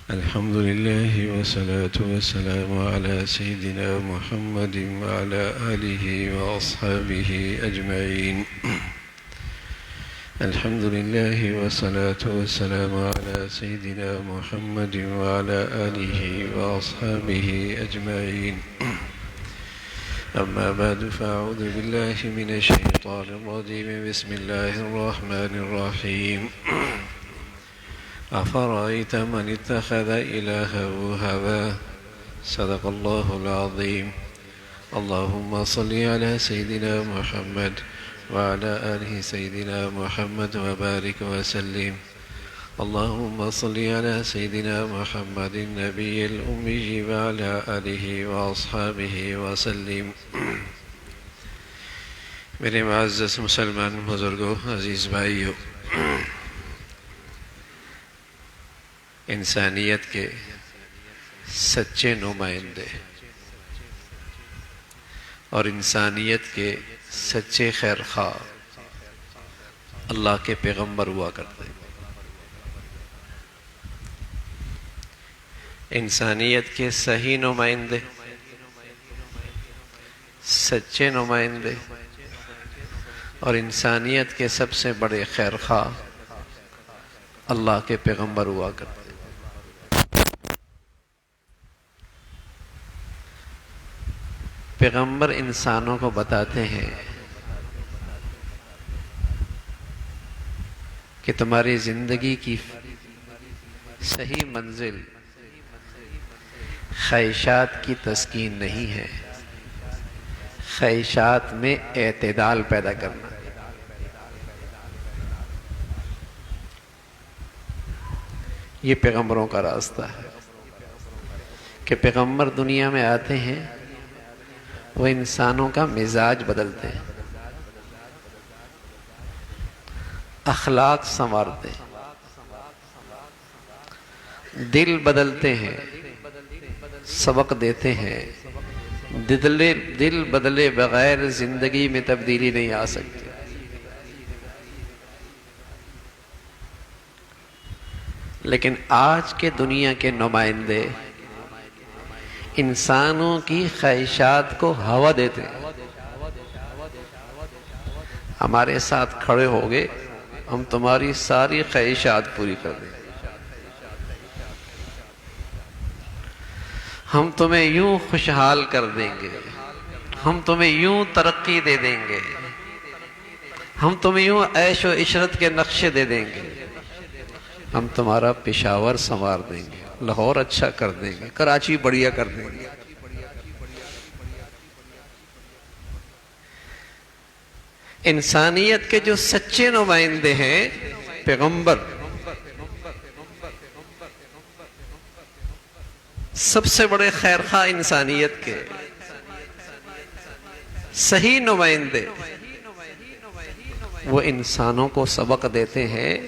الحمد لله والصلاة والسلام على سيدنا محمد وعلى آله وأصحابه أجمعين. الحمد لله والصلاة والسلام على سيدنا محمد وعلى آله وأصحابه أجمعين. أما بعد فأعوذ بالله من الشيطان الرجيم. بسم الله الرحمن الرحيم. أفرأيت من اتخذ إلهه هواه. صدق الله العظيم. اللهم صل على سيدنا محمد وعلى آله سيدنا محمد وبارك وسلم. اللهم صل على سيدنا محمد النبي الأمي وعلى آله وأصحابه وسلم. میرے معزز مسلمان بزرگوں، عزیز بھائیوں، انسانیت کے سچے نمائندے اور انسانیت کے سچے خیر خواہ اللہ کے پیغمبر ہوا کرتے ہیں۔ انسانیت کے صحیح نمائندے، سچے نمائندے اور انسانیت کے سب سے بڑے خیر خواہ اللہ کے پیغمبر ہوا کرتے ہیں۔ پیغمبر انسانوں کو بتاتے ہیں کہ تمہاری زندگی کی صحیح منزل خواہشات کی تسکین نہیں ہے، خواہشات میں اعتدال پیدا کرنا۔ یہ پیغمبروں کا راستہ ہے کہ پیغمبر دنیا میں آتے ہیں، وہ انسانوں کا مزاج بدلتے ہیں، اخلاق سنوارتے ہیں، دل بدلتے ہیں، سبق دیتے ہیں۔ دل بدلے بغیر زندگی میں تبدیلی نہیں آ سکتی۔ لیکن آج کے دنیا کے نمائندے انسانوں کی خواہشات کو ہوا دیتے ہیں۔ ہمارے ساتھ کھڑے ہو گئے، ہم تمہاری ساری خواہشات پوری کر دیں گے، ہم تمہیں یوں خوشحال کر دیں گے، ہم تمہیں یوں ترقی دے دیں گے، ہم تمہیں یوں عیش و عشرت کے نقشے دے دیں گے، ہم تمہارا پشاور سنوار دیں گے، لاہور اچھا کر دیں گے، کراچی بڑھیا کر دیں گے۔ انسانیت کے جو سچے نمائندے ہیں پیغمبر، سب سے بڑے خیر خواہ انسانیت کے صحیح نمائندے، وہ انسانوں کو سبق دیتے ہیں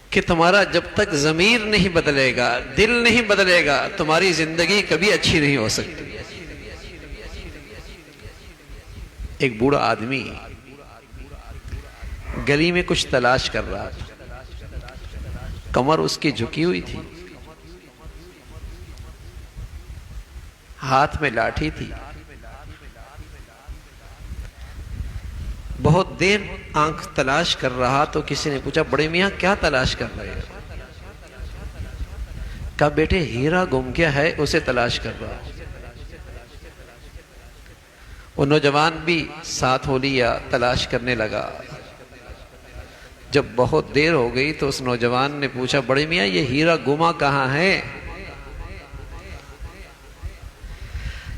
کہ تمہارا جب تک ضمیر نہیں بدلے گا، دل نہیں بدلے گا، تمہاری زندگی کبھی اچھی نہیں ہو سکتی۔ ایک بوڑھا آدمی گلی میں کچھ تلاش کر رہا تھا، کمر اس کی جھکی ہوئی تھی، ہاتھ میں لاٹھی تھی، بہت دیر آنکھ تلاش کر رہا تو کسی نے پوچھا، بڑے میاں کیا تلاش کر رہے ہیں؟ کہا بیٹے ہیرا گم گیا ہے، اسے تلاش کر رہا۔ وہ نوجوان بھی ساتھ ہو لیا، تلاش کرنے لگا۔ جب بہت دیر ہو گئی تو اس نوجوان نے پوچھا، بڑے میاں یہ ہیرا گما کہاں ہے؟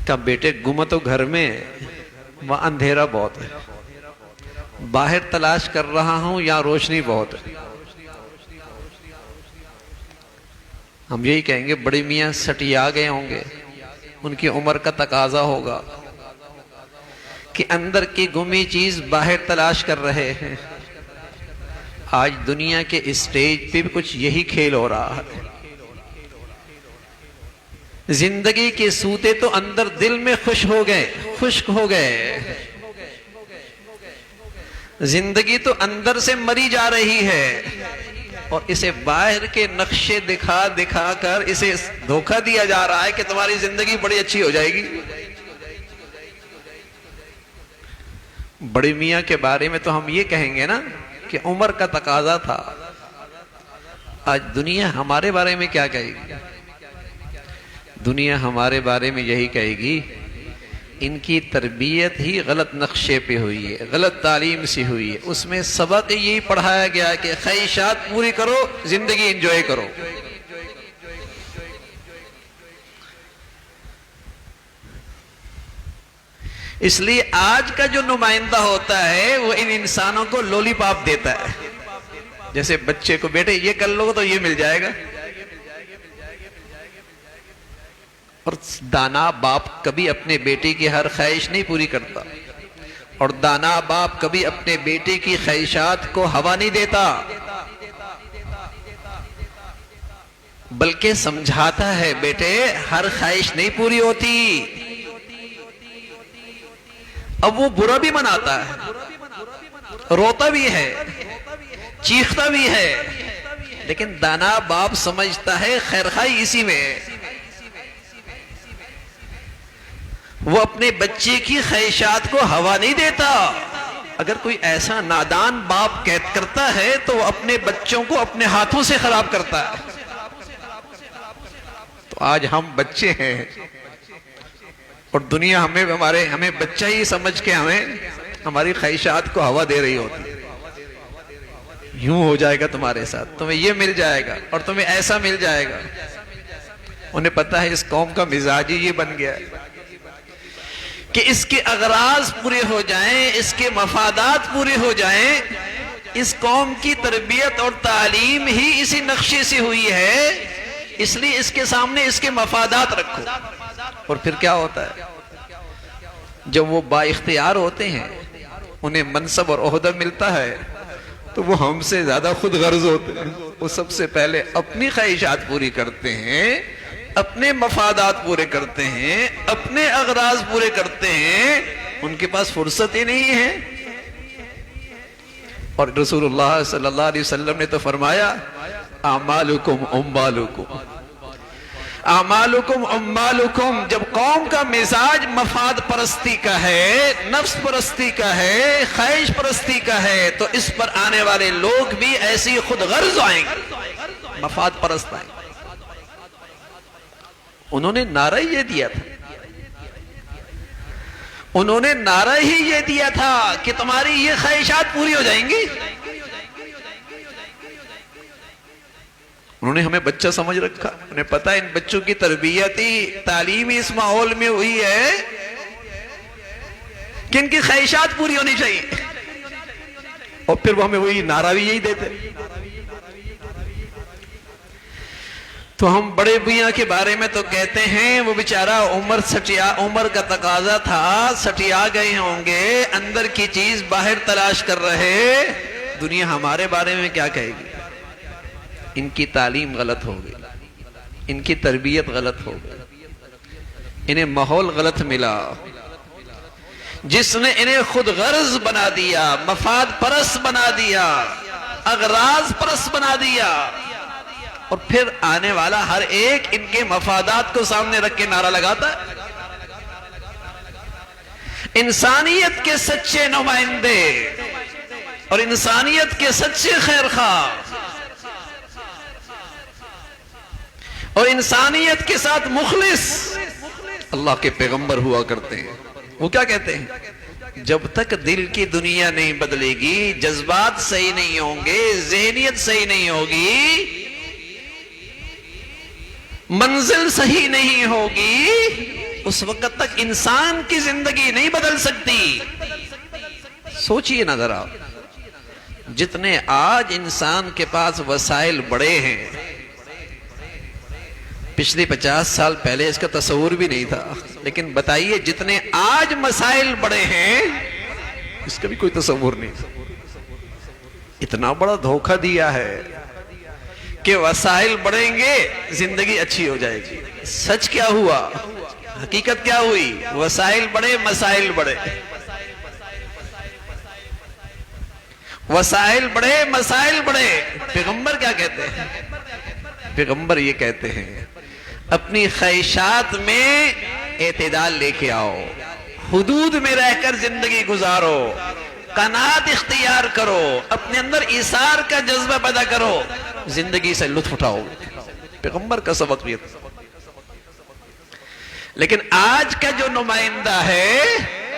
کہا بیٹے گما تو گھر میں، وہاں اندھیرا بہت ہے، باہر تلاش کر رہا ہوں، یہاں روشنی بہت ہے۔ ہم یہی کہیں گے بڑے میاں سٹیا گئے ہوں گے، ان کی عمر کا تقاضا ہوگا کہ اندر کی گمی چیز باہر تلاش کر رہے ہیں۔ آج دنیا کے اسٹیج پہ بھی کچھ یہی کھیل ہو رہا ہے۔ زندگی کے سوتے تو اندر دل میں خشک ہو گئے، زندگی تو اندر سے مری جا رہی ہے اور اسے باہر کے نقشے دکھا دکھا کر اسے دھوکہ دیا جا رہا ہے کہ تمہاری زندگی بڑی اچھی ہو جائے گی۔ بڑے میاں کے بارے میں تو ہم یہ کہیں گے نا کہ عمر کا تقاضا تھا۔ آج دنیا ہمارے بارے میں کیا کہے گی؟ دنیا ہمارے بارے میں یہی کہے گی ان کی تربیت ہی غلط نقشے پہ ہوئی ہے، غلط تعلیم سے ہوئی ہے، اس میں سبق یہی پڑھایا گیا ہے کہ خواہشات پوری کرو، زندگی انجوائے کرو۔ اس لیے آج کا جو نمائندہ ہوتا ہے وہ ان انسانوں کو لولی پاپ دیتا ہے، جیسے بچے کو بیٹے یہ کر لو تو یہ مل جائے گا۔ اور دانا باپ کبھی اپنے بیٹے کی ہر خواہش نہیں پوری کرتا، اور دانا باپ کبھی اپنے بیٹے کی خواہشات کو ہوا نہیں دیتا، بلکہ سمجھاتا ہے بیٹے ہر خواہش نہیں پوری ہوتی۔ اب وہ برا بھی مناتا ہے، روتا بھی ہے، چیختا بھی ہے، لیکن دانا باپ سمجھتا ہے خیر خواہی اسی میں ہے۔ وہ اپنے بچے کی خواہشات کو ہوا نہیں دیتا۔ اگر کوئی ایسا نادان باپ کرتا ہے تو وہ اپنے بچوں کو اپنے ہاتھوں سے خراب کرتا ہے۔ تو آج ہم بچے ہیں اور دنیا ہمیں بچہ ہی سمجھ کے ہماری خواہشات کو ہوا دے رہی ہوتی۔ یوں ہو جائے گا تمہارے ساتھ، تمہیں یہ مل جائے گا اور تمہیں ایسا مل جائے گا۔ انہیں پتا ہے اس قوم کا مزاج ہی یہ بن گیا ہے کہ اس کے اغراض پورے ہو جائیں، اس کے مفادات پورے ہو جائیں۔ اس قوم کی تربیت اور تعلیم ہی اسی نقشے سے ہوئی ہے، اس لیے اس کے سامنے اس کے مفادات رکھو۔ اور پھر کیا ہوتا ہے؟ جب وہ با اختیار ہوتے ہیں، انہیں منصب اور عہدہ ملتا ہے، تو وہ ہم سے زیادہ خود غرض ہوتے ہیں۔ وہ سب سے پہلے اپنی خواہشات پوری کرتے ہیں، اپنے مفادات پورے کرتے ہیں، اپنے اغراض پورے کرتے ہیں، ان کے پاس فرصت ہی نہیں ہے۔ اور رسول اللہ صلی اللہ علیہ وسلم نے تو فرمایا اعمالکم اموالکم، اعمالکم اموالکم۔ جب قوم کا مزاج مفاد پرستی کا ہے، نفس پرستی کا ہے، خواہش پرستی کا ہے، تو اس پر آنے والے لوگ بھی ایسی خود غرض آئیں گے، مفاد پرست آئیں گے۔ انہوں نے نعرہ یہ دیا تھا، انہوں نے نعرہ ہی یہ دیا تھا کہ تمہاری یہ خواہشات پوری ہو جائیں گی۔ انہوں نے ہمیں بچہ سمجھ رکھا، انہیں پتا ان بچوں کی تربیتی تعلیمی اس ماحول میں ہوئی ہے کہ ان کی خواہشات پوری ہونی چاہیے، اور پھر وہ ہمیں وہی نعرہ بھی یہی دیتے۔ تو ہم بڑے میاں کے بارے میں تو کہتے ہیں وہ بیچارہ عمر کا تقاضا تھا، سٹیا گئے ہوں گے، اندر کی چیز باہر تلاش کر رہے۔ دنیا ہمارے بارے میں کیا کہے گی؟ ان کی تعلیم غلط ہو گئی، ان کی تربیت غلط ہو گئی، انہیں ماحول غلط ملا، جس نے انہیں خود غرض بنا دیا، مفاد پرست بنا دیا، اغراض پرست بنا دیا۔ اور پھر آنے والا ہر ایک ان کے مفادات کو سامنے رکھ کے نعرہ لگاتا ہے۔ انسانیت کے سچے نمائندے اور انسانیت کے سچے خیر خواہ اور انسانیت کے ساتھ مخلص اللہ کے پیغمبر ہوا کرتے ہیں۔ وہ کیا کہتے ہیں؟ جب تک دل کی دنیا نہیں بدلے گی، جذبات صحیح نہیں ہوں گے، ذہنیت صحیح نہیں ہوگی، منزل صحیح نہیں ہوگی، اس وقت تک انسان کی زندگی نہیں بدل سکتی۔ سوچئے نا ذرا، جتنے آج انسان کے پاس وسائل بڑے ہیں، پچھلے 50 سال پہلے اس کا تصور بھی نہیں تھا، لیکن بتائیے جتنے آج مسائل بڑے ہیں اس کا بھی کوئی تصور نہیں تھا۔ اتنا بڑا دھوکہ دیا ہے کہ وسائل بڑھیں گے زندگی اچھی ہو جائے گی۔ سچ کیا ہوا؟ حقیقت کیا ہوئی؟ وسائل بڑھے، مسائل بڑھے۔ وسائل بڑھے، مسائل بڑھے، پیغمبر کیا کہتے ہیں؟ پیغمبر یہ کہتے ہیں اپنی خواہشات میں اعتدال لے کے آؤ، حدود میں رہ کر زندگی گزارو، قناعت اختیار کرو، اپنے اندر ایثار کا جذبہ پیدا کرو، زندگی سے لطف اٹھاؤ۔ پیغمبر کا سبق یہ تھا۔ لیکن آج کا جو نمائندہ ہے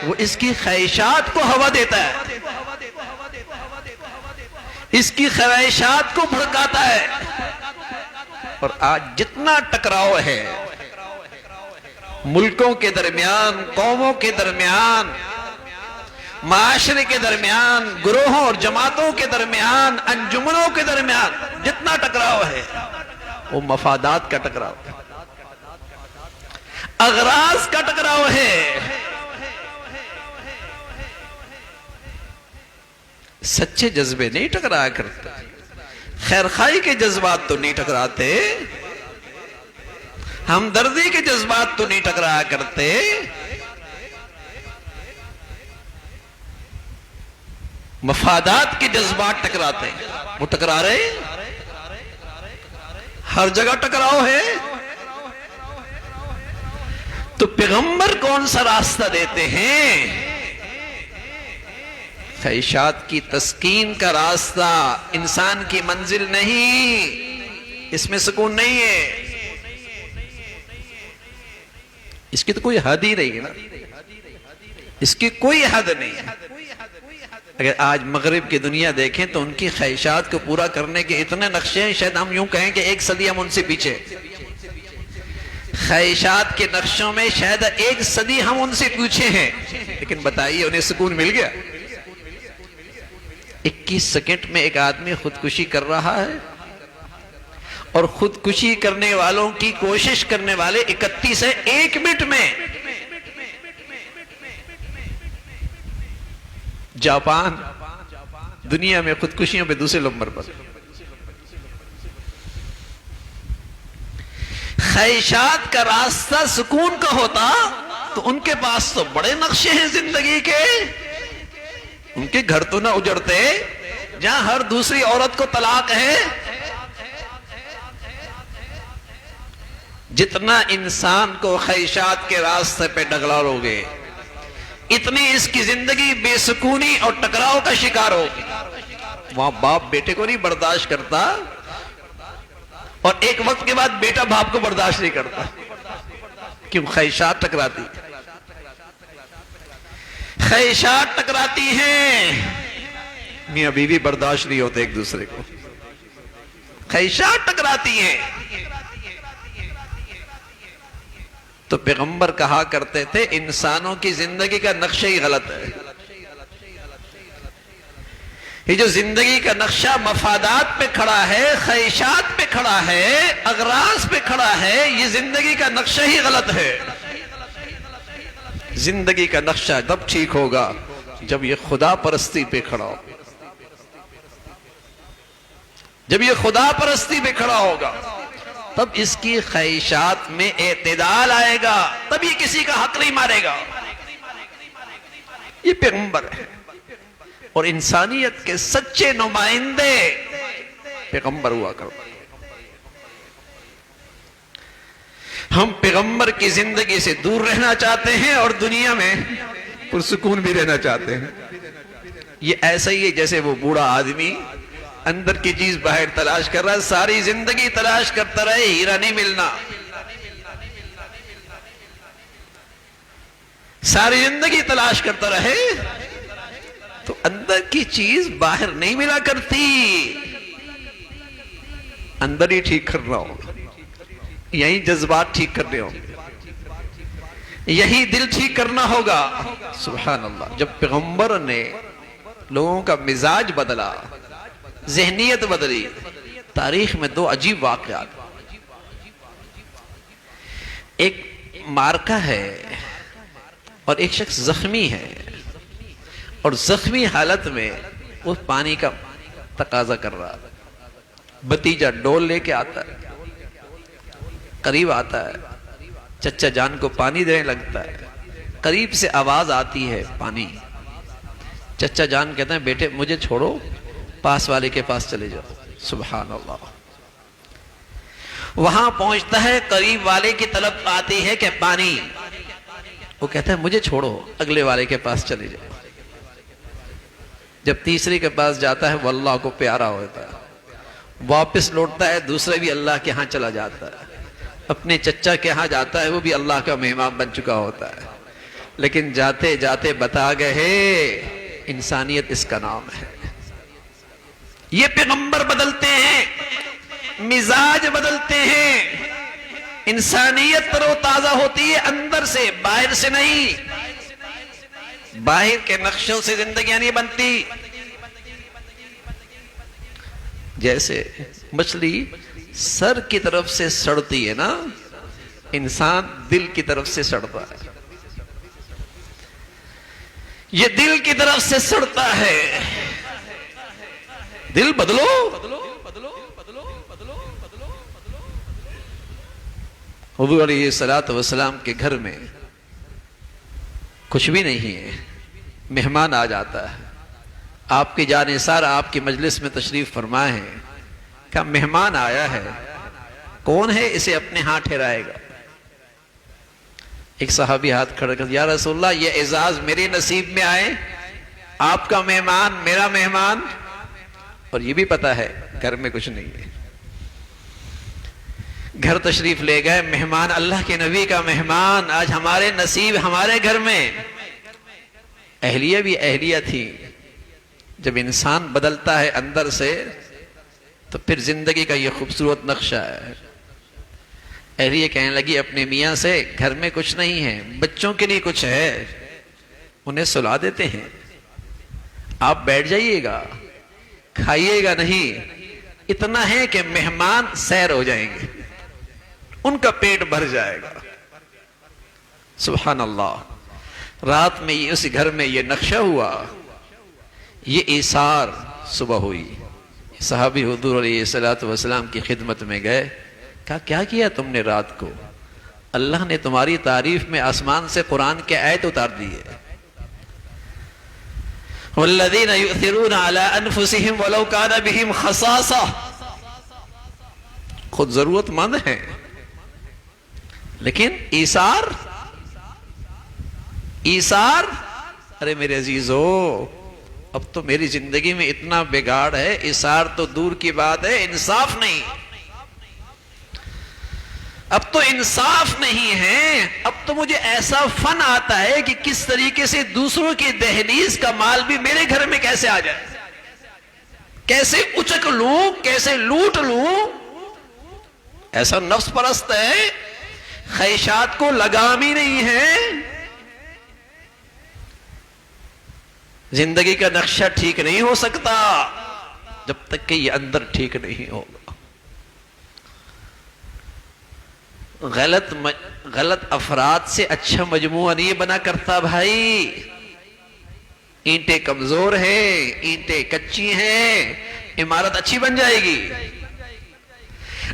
وہ اس کی خواہشات کو ہوا دیتا ہے، اس کی خواہشات کو بھڑکاتا ہے، اور آج جتنا ٹکراؤ ہے ملکوں کے درمیان، قوموں کے درمیان، معاشرے کے درمیان، گروہوں اور جماعتوں کے درمیان، انجمنوں کے درمیان جتنا ٹکراؤ ہے وہ مفادات کا ٹکراؤ ہے، اغراض کا ٹکراؤ ہے۔ سچے جذبے نہیں ٹکرایا کرتے، خیرخواہی کے جذبات تو نہیں ٹکراتے، ہمدردی کے جذبات تو نہیں ٹکرایا کرتے، مفادات کے جذبات ٹکراتے ہیں۔ وہ ٹکرا رہے، ہر جگہ ٹکراؤ ہے۔ تو پیغمبر کون سا راستہ دیتے ہیں؟ خواہشات کی تسکین کا راستہ انسان کی منزل نہیں، اس میں سکون نہیں ہے، اس کی تو کوئی حد ہی نہیں ہے نا، اس کی کوئی حد نہیں ہے۔ اگر آج مغرب کی دنیا دیکھیں تو ان کی خواہشات کو پورا کرنے کے اتنے نقشے ہیں، شاید ہم یوں کہیں کہ ایک صدی ہم ان سے پیچھے، خواہشات کے نقشوں میں شاید ایک صدی ہم ان سے پیچھے ہیں۔ لیکن بتائیے انہیں سکون مل گیا؟ 21 سیکنڈ میں ایک آدمی خودکشی کر رہا ہے، اور خودکشی کرنے والوں کی کوشش کرنے والے 31 ہیں ایک منٹ میں۔ جاپان دنیا میں خودکشیوں پہ دوسرے نمبر پر۔ خواہشات کا راستہ سکون کا ہوتا تو ان کے پاس تو بڑے نقشے ہیں زندگی کے، ان کے گھر تو نہ اجڑتے جہاں ہر دوسری عورت کو طلاق ہے۔ جتنا انسان کو خواہشات کے راستے پہ ڈگلالو گے اتنی اس کی زندگی بے سکونی اور ٹکراؤ کا شکار ہوگی۔ وہاں باپ بیٹے کو نہیں برداشت کرتا، اور ایک وقت کے بعد بیٹا باپ کو برداشت نہیں کرتا، کیوں؟ خواہشات ٹکراتی، خواہشات ٹکراتی ہیں، میاں بیوی برداشت نہیں ہوتے ایک دوسرے کو، خواہشات ٹکراتی ہیں۔ تو پیغمبر کہا کرتے تھے انسانوں کی زندگی کا نقشہ ہی غلط ہے۔ یہ جو زندگی کا نقشہ مفادات پہ کھڑا ہے، خواہشات پہ کھڑا ہے، اغراض پہ کھڑا ہے، یہ زندگی کا نقشہ ہی غلط ہے۔ زندگی کا نقشہ تب ٹھیک ہوگا جب یہ خدا پرستی پہ کھڑا ہو، جب یہ خدا پرستی پہ کھڑا ہوگا تب اس کی خواہشات میں اعتدال آئے گا، تب یہ کسی کا حق نہیں مارے گا۔ یہ پیغمبر ہے، اور انسانیت کے سچے نمائندے پیغمبر ہوا کرتے۔ ہم پیغمبر کی زندگی سے دور رہنا چاہتے ہیں اور دنیا میں پرسکون بھی رہنا چاہتے ہیں۔ یہ ایسا ہی ہے جیسے وہ بوڑھا آدمی اندر کی چیز باہر تلاش کر رہا ہے، ساری زندگی تلاش کرتا رہے، ہیرا نہیں ملنا، ساری زندگی تلاش کرتا رہے تو اندر کی چیز باہر نہیں ملا کرتی۔ اندر ہی ٹھیک کرنا ہوگا، یہی جذبات ٹھیک کرنے ہوں گے، یہی دل ٹھیک کرنا ہوگا۔ سبحان اللہ، جب پیغمبر نے لوگوں کا مزاج بدلا، ذہنیت بدلی، تاریخ میں دو عجیب واقعات۔ ایک مارکا ہے اور ایک شخص زخمی ہے، اور زخمی حالت میں وہ پانی کا تقاضا کر رہا ہے۔ بھتیجا ڈول لے کے آتا ہے، قریب آتا ہے، چچا جان کو پانی دینے لگتا ہے، قریب سے آواز آتی ہے پانی، چچا جان کہتے ہیں بیٹے مجھے چھوڑو، پاس والے کے پاس چلے جاؤ۔ سبحان اللہ۔ وہاں پہنچتا ہے، قریب والے کی طلب آتی ہے کہ پانی، وہ کہتا ہے مجھے چھوڑو، اگلے والے کے پاس چلے جاؤ۔ جب تیسرے کے پاس جاتا ہے وہ اللہ کو پیارا ہوتا ہے، واپس لوٹتا ہے، دوسرے بھی اللہ کے ہاں چلا جاتا ہے، اپنے چچا کے ہاں جاتا ہے، وہ بھی اللہ کا مہمان بن چکا ہوتا ہے۔ لیکن جاتے جاتے بتا گئے انسانیت اس کا نام ہے۔ یہ پیغمبر بدلتے ہیں، مزاج بدلتے ہیں، انسانیت تر و تازہ ہوتی ہے اندر سے، باہر سے نہیں۔ باہر کے نقشوں سے زندگیاں نہیں بنتی۔ جیسے مچھلی سر کی طرف سے سڑتی ہے نا، انسان دل کی طرف سے سڑتا ہے۔ یہ دل کی طرف سے سڑتا ہے۔ دل بدلو۔ حضور علیہ الصلوۃ والسلام کے گھر میں کچھ بھی نہیں ہے، مہمان آ جاتا ہے، آپ کی جانثار آپ کی مجلس میں تشریف فرما ہے، کہا مہمان آیا ہے، کون ہے اسے اپنے ہاں ٹھہرائے گا؟ ایک صحابی ہاتھ کھڑا کر، یا رسول اللہ یہ اعزاز میرے نصیب میں آئے، آپ کا مہمان میرا مہمان، اور یہ بھی پتا ہے گھر میں کچھ نہیں ہے۔ گھر تشریف لے گئے، مہمان اللہ کے نبی کا مہمان، آج ہمارے نصیب ہمارے گھر میں۔ اہلیہ بھی اہلیہ تھی۔ جب انسان بدلتا ہے اندر سے تو پھر زندگی کا یہ خوبصورت نقشہ ہے۔ اہلیہ کہنے لگی اپنے میاں سے، گھر میں کچھ نہیں ہے، بچوں کے لیے کچھ ہے، انہیں سلا دیتے ہیں، آپ بیٹھ جائیے گا، کھائیے گا نہیں، اتنا ہے کہ مہمان سیر ہو جائیں گے، ان کا پیٹ بھر جائے گا۔ سبحان اللہ۔ رات میں اس گھر میں یہ نقشہ ہوا، یہ ایثار صبح ہوئی۔ صحابی حضور علیہ الصلوۃ والسلام کی خدمت میں گئے، کہا کیا کیا تم نے رات کو؟ اللہ نے تمہاری تعریف میں آسمان سے قرآن کے آیت اتار دی ہے، والذین یؤثرون علی انفسہم ولو کان بہم خصاصہ، خود ضرورت مند ہیں لیکن ایثار، ارے میرے عزیزو، اب تو میری زندگی میں اتنا بگاڑ ہے، ایثار تو دور کی بات ہے، انصاف نہیں، اب تو انصاف نہیں ہے، اب تو مجھے ایسا فن آتا ہے کہ کس طریقے سے دوسروں کی دہلیز کا مال بھی میرے گھر میں کیسے آ جائے، کیسے اچک لوں، کیسے لوٹ لوں۔ ایسا نفس پرست ہے، خواہشات کو لگام ہی نہیں ہے۔ زندگی کا نقشہ ٹھیک نہیں ہو سکتا جب تک کہ یہ اندر ٹھیک نہیں ہوگا۔ غلط افراد سے اچھا مجموعہ نہیں بنا کرتا بھائی۔ اینٹیں کمزور ہیں، اینٹیں کچی ہیں، عمارت اچھی بن جائے گی۔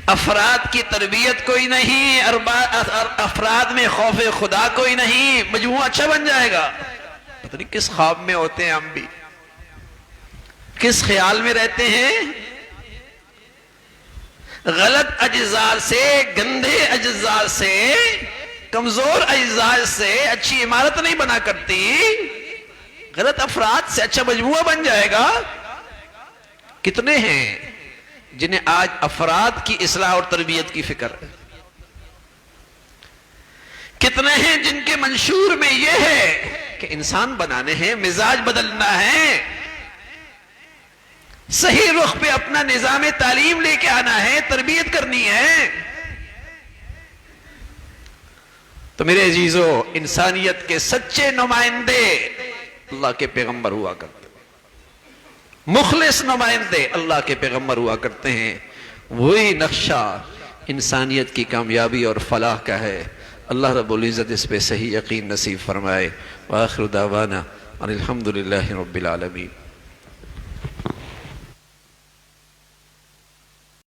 افراد کی تربیت کوئی نہیں، افراد میں خوف خدا کوئی نہیں، مجموعہ اچھا بن جائے گا۔ پتہ نہیں کس خواب میں ہوتے ہیں ہم بھی، کس خیال میں رہتے ہیں۔ غلط اجزاء سے، گندے اجزاء سے، کمزور اجزاء سے اچھی عمارت نہیں بنا کرتی، غلط افراد سے اچھا مجموعہ بن جائے گا۔ کتنے ہیں جنہیں آج افراد کی اصلاح اور تربیت کی فکر ہے، کتنے ہیں جن کے منشور میں یہ ہے کہ انسان بنانے ہیں، مزاج بدلنا ہے، صحیح رخ پہ اپنا نظام تعلیم لے کے آنا ہے، تربیت کرنی ہے۔ تو میرے عزیزو، انسانیت کے سچے نمائندے اللہ کے پیغمبر ہوا کرتے، مخلص نمائندے اللہ کے پیغمبر ہوا کرتے ہیں۔ وہی نقشہ انسانیت کی کامیابی اور فلاح کا ہے۔ اللہ رب العزت اس پہ صحیح یقین نصیب فرمائے۔ وآخر دعوانا ان الحمدللہ رب العالمین۔